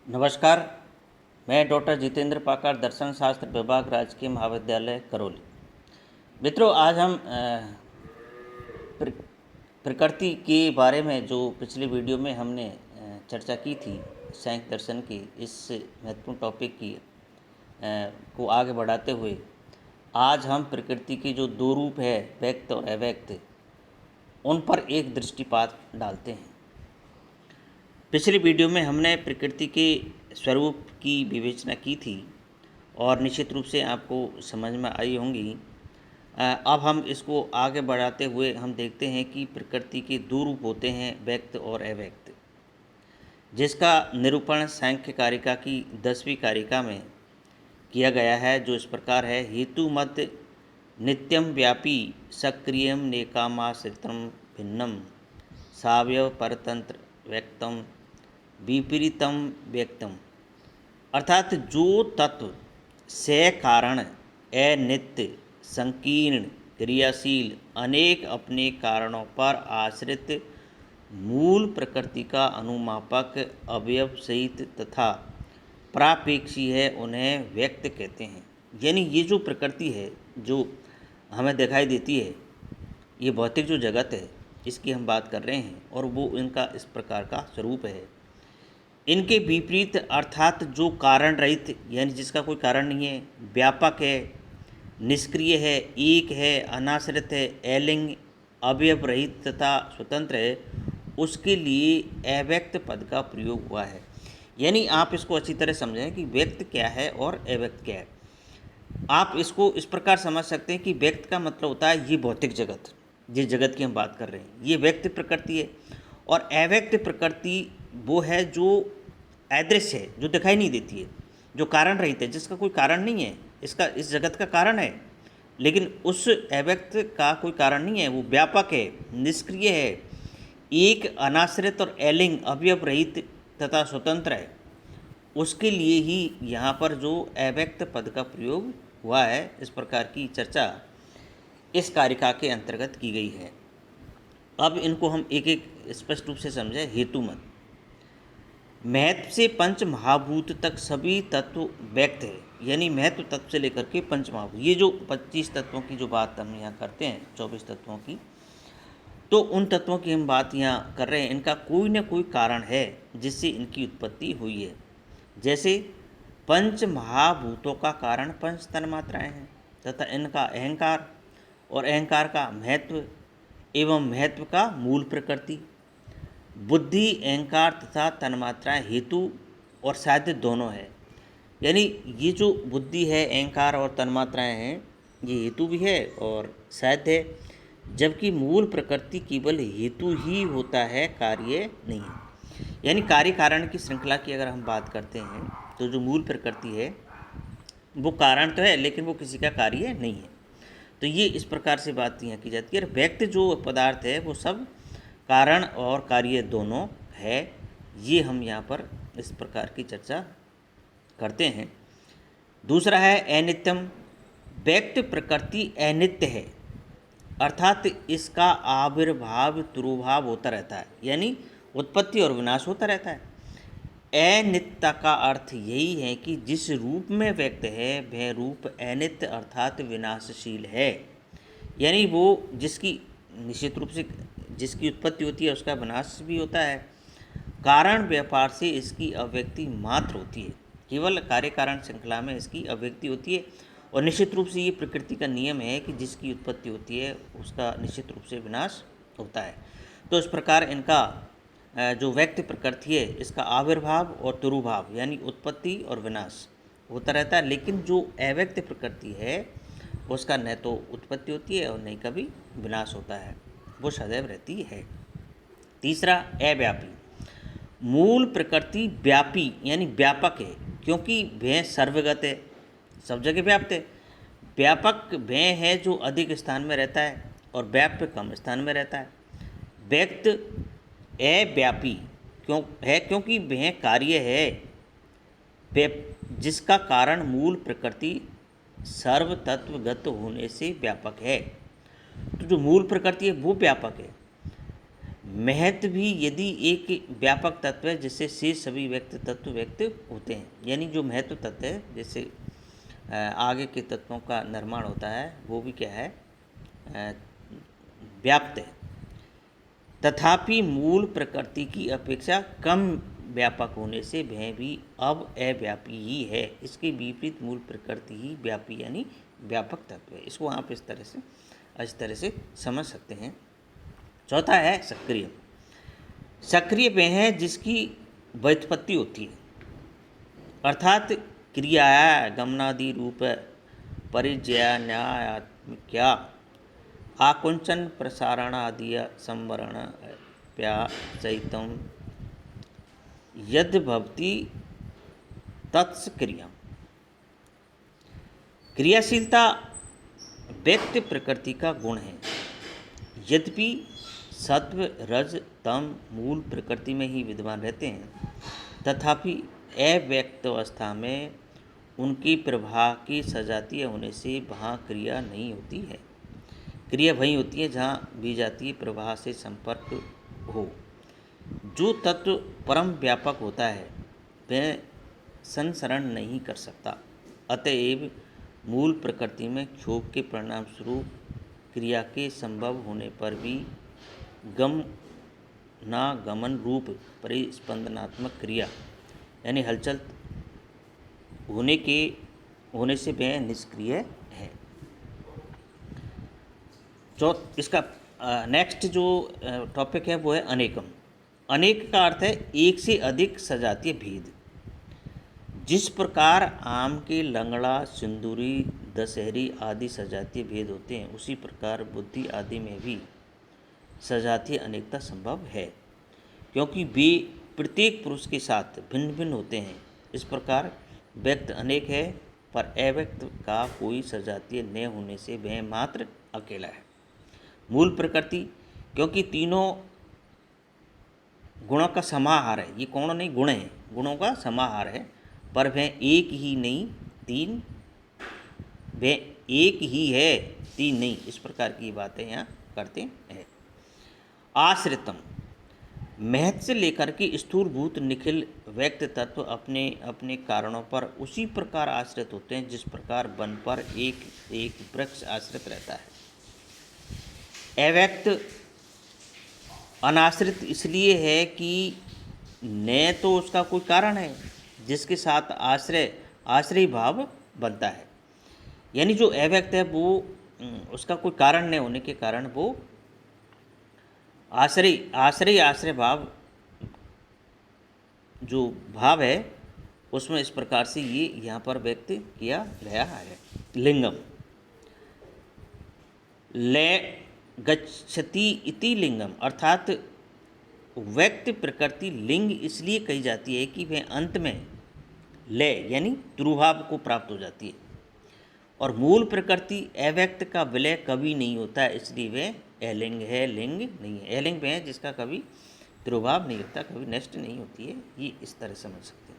नमस्कार। मैं डॉक्टर जितेंद्र पाकर, दर्शन शास्त्र विभाग, राजकीय महाविद्यालय करौली। मित्रों, आज हम प्र- प्रकृति के बारे में जो पिछली वीडियो में हमने चर्चा की थी, सांख्य दर्शन की इस महत्वपूर्ण टॉपिक की को आगे बढ़ाते हुए आज हम प्रकृति के जो दो रूप है, व्यक्त और अव्यक्त, उन पर एक दृष्टिपात डालते हैं। पिछली वीडियो में हमने प्रकृति के स्वरूप की विवेचना की थी और निश्चित रूप से आपको समझ में आई होंगी। अब हम इसको आगे बढ़ाते हुए हम देखते हैं कि प्रकृति के दो रूप होते हैं, व्यक्त और अव्यक्त, जिसका निरूपण सांख्य कारिका की 10वीं कारिका में किया गया है, जो इस प्रकार है। हेतु मत नित्यम व्यापी सक्रियम नेकामाश्रितम भिन्नम सावयव परतंत्र व्यक्तम विपरीतम व्यक्तम। अर्थात जो तत्व से कारण अनित्य, संकीर्ण, क्रियाशील, अनेक अपने कारणों पर आश्रित मूल प्रकृति का अनुमापक, अवयव सहित तथा प्रापेक्षी है, उन्हें व्यक्त कहते हैं। यानी ये जो प्रकृति है जो हमें दिखाई देती है, ये भौतिक जो जगत है, इसकी हम बात कर रहे हैं, और वो इनका इस प्रकार का स्वरूप है। इनके विपरीत अर्थात जो कारण रहित, यानी जिसका कोई कारण नहीं है, व्यापक है, निष्क्रिय है, एक है, अनाश्रित है, अलिंग, अवयव रहित तथा स्वतंत्र है, उसके लिए अव्यक्त पद का प्रयोग हुआ है। यानी आप इसको अच्छी तरह समझें कि व्यक्त क्या है और अव्यक्त क्या है। आप इसको इस प्रकार समझ सकते हैं कि व्यक्त का मतलब होता है ये भौतिक जगत, जिस जगत की हम बात कर रहे हैं, ये व्यक्त प्रकृति है। और अव्यक्त प्रकृति वो है जो अदृश्य है, जो दिखाई नहीं देती है, जो कारण रहित है, जिसका कोई कारण नहीं है। इसका इस जगत का कारण है, लेकिन उस अव्यक्त का कोई कारण नहीं है। वो व्यापक है, निष्क्रिय है, एक, अनाश्रित और अलिंग, अवयव रहित तथा स्वतंत्र है। उसके लिए ही यहाँ पर जो अव्यक्त पद का प्रयोग हुआ है, इस प्रकार की चर्चा इस कारिका के अंतर्गत की गई है। अब इनको हम एक एक स्पष्ट रूप से समझें। हेतु मत महत्व से पंच महाभूत तक सभी तत्व व्यक्त है, यानी महत्व तत्व से लेकर के पंच महाभूत, ये जो 25 तत्वों की जो बात हम यहाँ करते हैं, 24 तत्वों की, तो उन तत्वों की हम बात यहाँ कर रहे हैं। इनका कोई न कोई कारण है जिससे इनकी उत्पत्ति हुई है। जैसे पंच महाभूतों का कारण पंच तन्मात्राएँ हैं तथा इनका अहंकार, और अहंकार का महत्व एवं महत्व का मूल प्रकृति, बुद्धि, अहंकार तथा तन्मात्राएँ हेतु और साध्य दोनों है। यानी ये जो बुद्धि है, अहंकार और तन्मात्राएँ हैं, ये हेतु भी है और साध्य है, जबकि मूल प्रकृति केवल हेतु ही होता है, कार्य नहीं है। यानी कार्य कारण की श्रृंखला की अगर हम बात करते हैं, तो जो मूल प्रकृति है वो कारण तो है, लेकिन वो किसी का कार्य नहीं है। तो ये इस प्रकार से बात यहाँ की जाती है। और व्यक्त जो पदार्थ है वो सब कारण और कार्य दोनों है। ये हम यहाँ पर इस प्रकार की चर्चा करते हैं। दूसरा है अनित्यम। व्यक्त प्रकृति अनित्य है, अर्थात इसका आविर्भाव तिरोभाव होता रहता है, यानी उत्पत्ति और विनाश होता रहता है। अनित्यता का अर्थ यही है कि जिस रूप में व्यक्त है वह रूप अनित्य अर्थात विनाशशील है। यानी वो जिसकी निश्चित रूप से जिसकी उत्पत्ति होती है उसका विनाश भी होता है। कारण व्यापार से इसकी अव्यक्ति मात्र होती है, केवल कार्य कारण श्रृंखला में इसकी अव्यक्ति होती है। और निश्चित रूप से ये प्रकृति का नियम है कि जिसकी उत्पत्ति होती है उसका निश्चित रूप से विनाश होता है। तो इस प्रकार इनका जो व्यक्त प्रकृति है, इसका आविर्भाव और तिरोभाव यानी उत्पत्ति और विनाश होता रहता है। लेकिन जो अव्यक्त प्रकृति है उसका न तो उत्पत्ति होती है और न कभी विनाश होता है, वो सदैव रहती है। तीसरा अव्यापी। मूल प्रकृति व्यापी यानी व्यापक है, क्योंकि वह सर्वगत है, सब जगह व्याप्त है। व्यापक वह है जो अधिक स्थान में रहता है और व्याप्य कम स्थान में रहता है। व्यक्त अव्यापी क्योंकि वह कार्य है जिसका कारण मूल प्रकृति सर्व तत्वगत होने से व्यापक है। तो जो मूल प्रकृति है वो व्यापक है, महत्व भी यदि एक व्यापक तत्व है जिससे शेष सभी व्यक्त तत्व व्यक्त होते हैं, यानी जो महत्व तत्व है जैसे आगे के तत्वों का निर्माण होता है वो भी क्या है, व्याप्त है। तथापि मूल प्रकृति की अपेक्षा कम व्यापक होने से वह भी अब अव्यापी ही है। इसके विपरीत मूल प्रकृति ही व्यापी यानी व्यापक तत्व है। इसको आप इस तरह से समझ सकते हैं। चौथा है सक्रिय। सक्रिय वह है जिसकी व्युत्पत्ति होती है, अर्थात क्रिया गमनादि रूप परिचय न्यायात्मिक्या आकुंचन प्रसारणादि संवरण प्यासयितुं यद् भवति तत्स क्रिया। क्रियाशीलता व्यक्त प्रकृति का गुण है। यद्यपि सत्व रज तम मूल प्रकृति में ही विद्यमान रहते हैं, तथापि अव्यक्त अवस्था में उनकी प्रवाह की सजातीय होने से वहाँ क्रिया नहीं होती है। क्रिया वहीं होती है जहाँ विजातीय प्रवाह से संपर्क हो। जो तत्व परम व्यापक होता है वह संसरण नहीं कर सकता। अतएव मूल प्रकृति में क्षोभ के परिणाम स्वरूप क्रिया के संभव होने पर भी गमनागमन रूप परिस्पंदनात्मक क्रिया यानी हलचल होने से वह निष्क्रिय है। इसका नेक्स्ट जो टॉपिक है वो है अनेकम। अनेक का अर्थ है एक से अधिक सजातीय भेद। जिस प्रकार आम के लंगड़ा, सिंदूरी, दशहरी आदि सजातीय भेद होते हैं, उसी प्रकार बुद्धि आदि में भी सजातीय अनेकता संभव है, क्योंकि वे प्रत्येक पुरुष के साथ भिन्न भिन्न होते हैं। इस प्रकार व्यक्त अनेक है, पर अव्यक्त का कोई सजातीय न होने से वह मात्र अकेला है। मूल प्रकृति क्योंकि तीनों गुणों का समाहार है, ये कौन नहीं गुण हैं, गुणों का समाहार है, पर वह एक ही नहीं तीन, वह एक ही है तीन नहीं, इस प्रकार की बातें यहाँ करते हैं। आश्रितम महत्व से लेकर के स्थूलभूत निखिल व्यक्त तत्व अपने अपने कारणों पर उसी प्रकार आश्रित होते हैं जिस प्रकार वन पर एक एक वृक्ष आश्रित रहता है। अव्यक्त अनाश्रित इसलिए है कि न तो उसका कोई कारण है जिसके साथ आश्रय भाव बनता है, यानी जो अव्यक्त है वो उसका कोई कारण न होने के कारण वो आश्रय भाव जो भाव है उसमें इस प्रकार से ये यहाँ पर व्यक्त किया गया है। लिंगम ले गच्छति इति लिंगम, अर्थात व्यक्त प्रकृति लिंग इसलिए कही जाती है कि वह अंत में लय यानी ध्रुभाव को प्राप्त हो जाती है, और मूल प्रकृति अव्यक्त का विलय कभी नहीं होता है, इसलिए वह अलिंग है, लिंग नहीं है। अलिंग में है जिसका कभी ध्रुभाव नहीं होता, कभी नष्ट नहीं होती है, ये इस तरह समझ सकते हैं।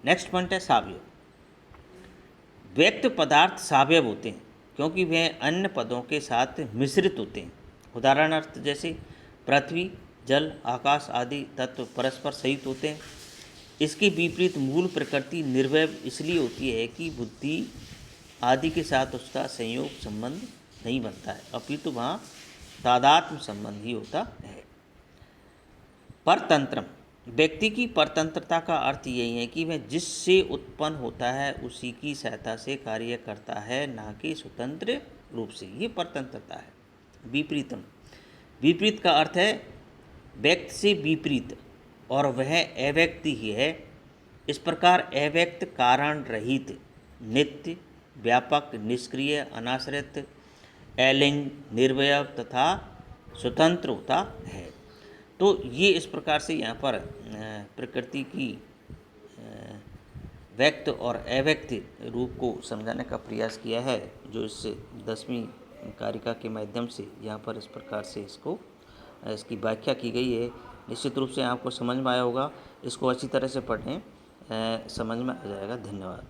नेक्स्ट पॉइंट है सावयव। व्यक्त पदार्थ सावयव होते हैं क्योंकि वह अन्य पदों के साथ मिश्रित होते हैं। उदाहरणार्थ जैसे पृथ्वी, जल, आकाश आदि तत्व परस्पर सहित होते हैं। इसके विपरीत मूल प्रकृति निर्वैव इसलिए होती है कि बुद्धि आदि के साथ उसका संयोग संबंध नहीं बनता है, अपितु वहाँ तादात्म्य संबंध ही होता है। परतंत्रम व्यक्ति की परतंत्रता का अर्थ यही है कि वह जिससे उत्पन्न होता है उसी की सहायता से कार्य करता है, ना कि स्वतंत्र रूप से, ये परतंत्रता है। विपरीतम विपरीत का अर्थ है व्यक्त से विपरीत, और वह अव्यक्त ही है। इस प्रकार अव्यक्त कारण रहित, नित्य, व्यापक, निष्क्रिय, अनाश्रित, अलिंग, निर्वयव तथा स्वतंत्र होता है। तो ये इस प्रकार से यहाँ पर प्रकृति की व्यक्त और अव्यक्त रूप को समझाने का प्रयास किया है, जो इस 10वीं कारिका के माध्यम से यहाँ पर इस प्रकार से इसकी व्याख्या की गई है। निश्चित रूप से आपको समझ में आया होगा। इसको अच्छी तरह से पढ़ें, समझ में आ जाएगा। धन्यवाद।